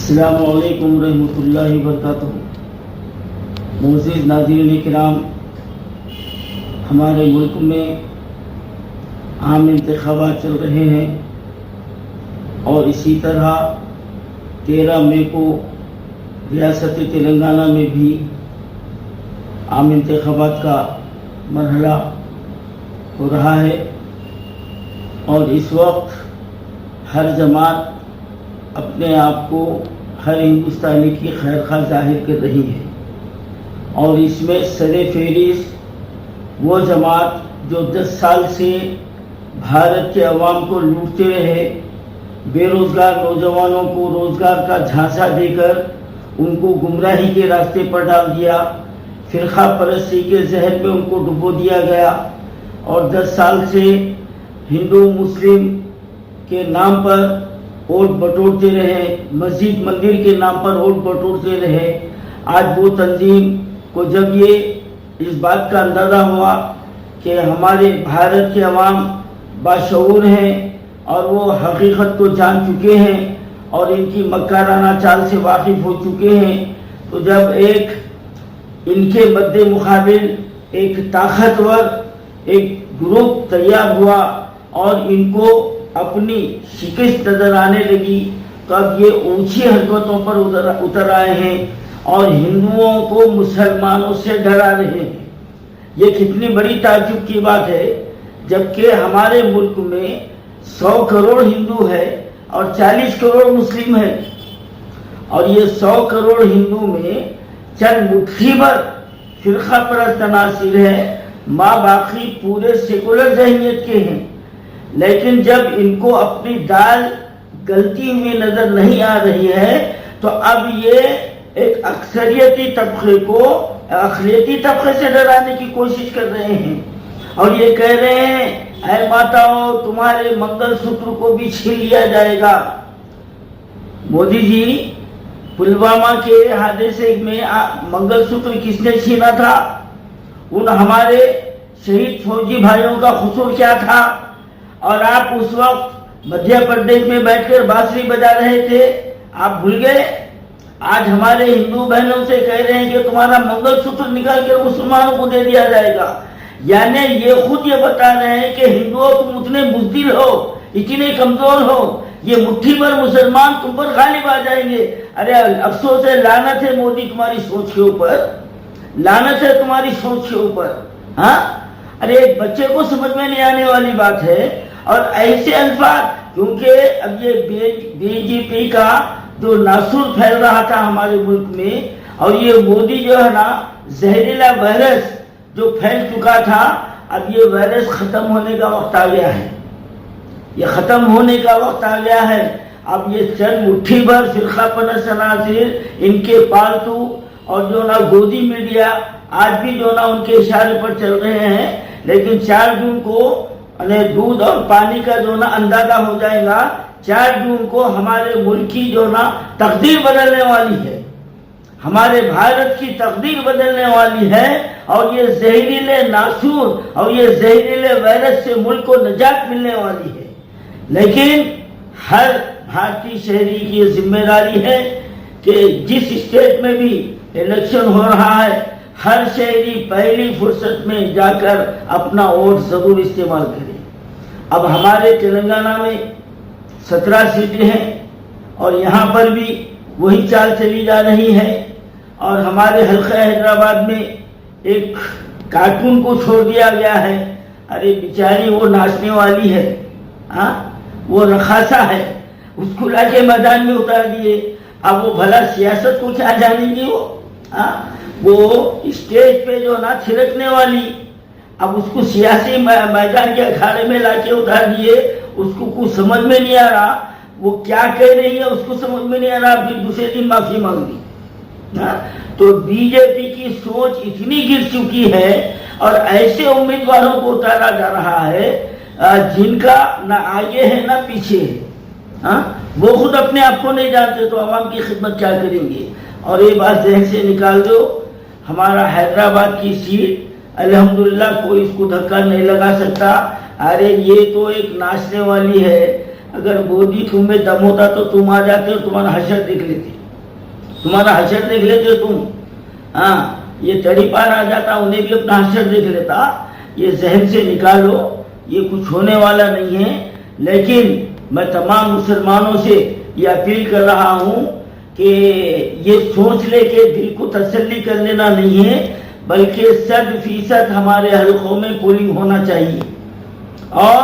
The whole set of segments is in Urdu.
السلام علیکم ورحمۃ اللہ وبرکاتہ۔ معزز ناظرین کرام، ہمارے ملک میں عام انتخابات چل رہے ہیں اور اسی طرح 13 مئی کو ریاست تلنگانہ میں بھی عام انتخابات کا مرحلہ ہو رہا ہے، اور اس وقت ہر جماعت اپنے آپ کو ہر ہندوستانی کی خیر خواہ ظاہر کر رہی ہے، اور اس میں سر فہرست وہ جماعت جو 10 سال سے بھارت کے عوام کو لوٹتے رہے، بے روزگار نوجوانوں کو روزگار کا جھانسا دے کر ان کو گمراہی کے راستے پر ڈال دیا، فرقہ پرستی کے زہر میں ان کو ڈبو دیا گیا، اور 10 سال سے ہندو مسلم کے نام پر ووٹ بٹورتے رہے، مسجد مندر کے نام پر ووٹ بٹورتے رہے۔ آج وہ تنظیم کو جب یہ اس بات کا اندازہ ہوا کہ ہمارے بھارت کے عوام باشعور ہیں اور وہ حقیقت کو جان چکے ہیں اور ان کی مکارانہ چال سے واقف ہو چکے ہیں، تو جب ایک ان کے مد مقابل ایک طاقتور ایک گروپ تیار ہوا اور ان کو اپنی شکست نظر آنے لگی، تو اب یہ اونچی حرکتوں پر اتر آئے ہیں اور ہندوؤں کو مسلمانوں سے ڈرا رہے ہیں۔ یہ کتنی بڑی تعجب کی بات ہے، جبکہ ہمارے ملک میں 100 کروڑ ہندو ہے اور 40 کروڑ مسلم ہے، اور یہ 100 کروڑ ہندو میں چند مٹھی بھر فرقہ پرست عناصر ہے، ماں باقی پورے سیکولر ذہنیت کے ہیں۔ لیکن جب ان کو اپنی دال گلتی ہوئی نظر نہیں آ رہی ہے تو اب یہ ایک اکثریتی طبقے کو اقلیتی طبقے سے ڈرانے کی کوشش کر رہے ہیں، اور یہ کہہ رہے ہیں اے ماتاؤں تمہارے منگل سوتر کو بھی چھین لیا جائے گا۔ مودی جی، پلوامہ کے حادثے میں منگل سوتر کس نے چھینا تھا؟ ان ہمارے شہید فوجی بھائیوں کا قصور کیا تھا؟ اور آپ اس وقت مدھیہ پردیش میں بیٹھ کر بانسری بجا رہے تھے، آپ بھول گئے؟ آج ہمارے ہندو بہنوں سے کہہ رہے ہیں کہ تمہارا منگل سوتر نکال کر مسلمانوں کو دے دیا جائے گا، یعنی یہ خود یہ بتا رہے ہیں کہ ہندوؤں تم اتنے بزدل ہو، اتنے کمزور ہو، یہ مٹھی بھر مسلمان تم پر غالب آ جائیں گے۔ ارے افسوس ہے، لعنت ہے مودی تمہاری سوچ کے اوپر، لعنت ہے تمہاری سوچ کے اوپر۔ ہاں، ارے ایک بچے کو سمجھ میں نہیں آنے والی بات ہے، اور ایسے الفاظ، کیونکہ اب یہ بی جے پی کا جو ناسور پھیل رہا تھا ہمارے ملک میں، اور یہ مودی جو ہے نا زہریلا وائرس جو پھیل چکا تھا، اب یہ وائرس ختم ہونے کا وقت آ گیا ہے، یہ ختم ہونے کا وقت آ گیا ہے۔ اب یہ چند مٹھی بھر فرقہ پرست عناصر، ان کے پالتو اور جو نا گودی میڈیا آج بھی جو نا ان کے اشارے پر چل رہے ہیں، لیکن 4 جون کو دودھ اور پانی کا جو نا اندازہ ہو جائے گا۔ 4 جون کو ہمارے ملک کی جو نا تقدیر بدلنے والی ہے، ہمارے بھارت کی تقدیر بدلنے والی ہے، اور یہ زہریلے ناسور اور یہ زہریلے وائرس سے ملک کو نجات ملنے والی ہے۔ لیکن ہر بھارتی شہری کی یہ ذمہ داری ہے کہ جس اسٹیٹ میں بھی الیکشن ہو رہا ہے، ہر شہری پہلی فرصت میں جا کر اپنا ووٹ ضرور استعمال کرے۔ اب ہمارے تلنگانہ میں 17 سیٹیں ہیں، اور یہاں پر بھی وہی چال چلی جا رہی ہے، اور ہمارے حلقہ حیدرآباد میں ایک کارٹون کو چھوڑ دیا گیا ہے۔ ارے بیچاری وہ ناچنے والی ہے، ہاں وہ رقاصہ ہے، اس کو لا کے میدان میں اتار دیے۔ اب وہ بھلا سیاست کو کیا جانیں گی وہ اسٹیج پہ جو نا چھڑکنے والی، اب اس کو سیاسی میدان کے اکھاڑے میں لا کے اتار دیے، اس کو کچھ سمجھ میں نہیں آ رہا، وہ کیا کہہ رہی ہے اس کو سمجھ میں نہیں آ رہا، پھر دوسرے دن معافی مانگی۔ تو بی جے پی کی سوچ اتنی گر چکی ہے، اور ایسے امیدواروں کو اتارا جا رہا ہے جن کا نہ آگے ہے نہ پیچھے ہے، وہ خود اپنے آپ کو نہیں جانتے تو عوام کی خدمت کیا کریں گے۔ اور یہ بات ذہن سے نکال دو، ہمارا حیدرآباد کی سیٹ الحمدللہ کوئی اس کو دھکا نہیں لگا سکتا۔ ارے یہ تو ایک ناچنے والی ہے، اگر مودی تم میں دم ہوتا تو تم آ جاتے اور تمہارا حشر دیکھ لیتے، تمہارا حشر دیکھ لیتے تم. ہاں یہ تڑی پار آ جاتا، انہیں بھی اپنا حشر دیکھ لیتا. یہ ذہن سے نکالو، یہ کچھ ہونے والا نہیں ہے. لیکن میں تمام مسلمانوں سے یہ اپیل کر رہا ہوں کہ یہ سوچ لے کہ دل کو تسلی کر لینا نہیں ہے، بلکہ 100% ہمارے حلقوں میں پولنگ ہونا چاہیے اور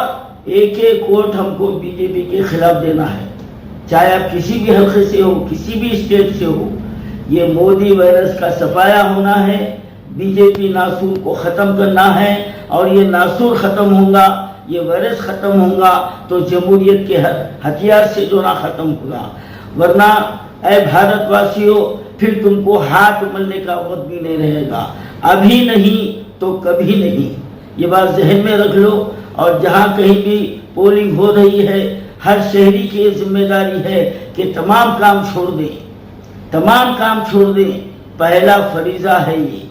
ایک ایک ووٹ ہم کو بی جے پی کے خلاف دینا ہے، چاہے آپ کسی بھی حلقے سے ہو، کسی بھی اسٹیٹ سے ہو. یہ مودی وائرس کا صفایا ہونا ہے، بی جے پی ناسور کو ختم کرنا ہے، اور یہ ناسور ختم ہوگا، یہ وائرس ختم ہوگا تو جمہوریت کے ہتھیار سے جو نہ ختم ہوگا. ورنہ اے بھارت واسیوں، پھر تم کو ہاتھ ملنے کا وقت بھی نہیں رہے گا، ابھی نہیں تو کبھی نہیں. یہ بات ذہن میں رکھ لو. اور جہاں کہیں بھی پولنگ ہو رہی ہے، ہر شہری کی ذمہ داری ہے کہ تمام کام چھوڑ دیں، تمام کام چھوڑ دیں. پہلا فریضہ ہے، یہ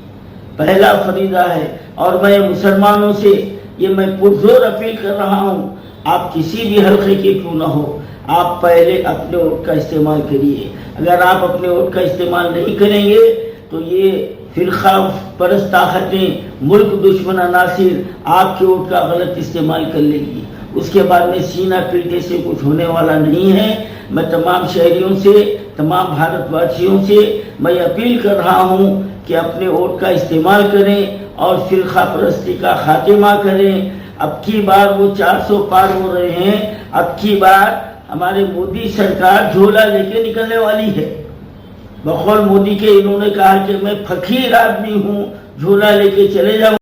پہلا فریضہ ہے. اور میں مسلمانوں سے یہ میں پرزور اپیل کر رہا ہوں، آپ کسی بھی حلقے کے کیوں نہ ہو، آپ پہلے اپنے ووٹ کا استعمال کریے. اگر آپ اپنے ووٹ کا استعمال نہیں کریں گے تو یہ فرقہ پرست طاقتیں، ملک دشمن عناصر آپ کے ووٹ کا غلط استعمال کر لیں گی. اس کے بعد میں سینہ پیٹنے سے کچھ ہونے والا نہیں ہے. میں تمام شہریوں سے، تمام بھارت واسیوں سے میں اپیل کر رہا ہوں کہ اپنے ووٹ کا استعمال کریں اور فرقہ پرستی کا خاتمہ کریں. اب کی بار وہ 400 پار ہو رہے ہیں، اب کی بار ہمارے مودی سرکار جھولا لے کے نکلنے والی ہے. بقول مودی کے انہوں نے کہا کہ میں فقیر آدمی ہوں، جھولا لے کے چلے جاؤں.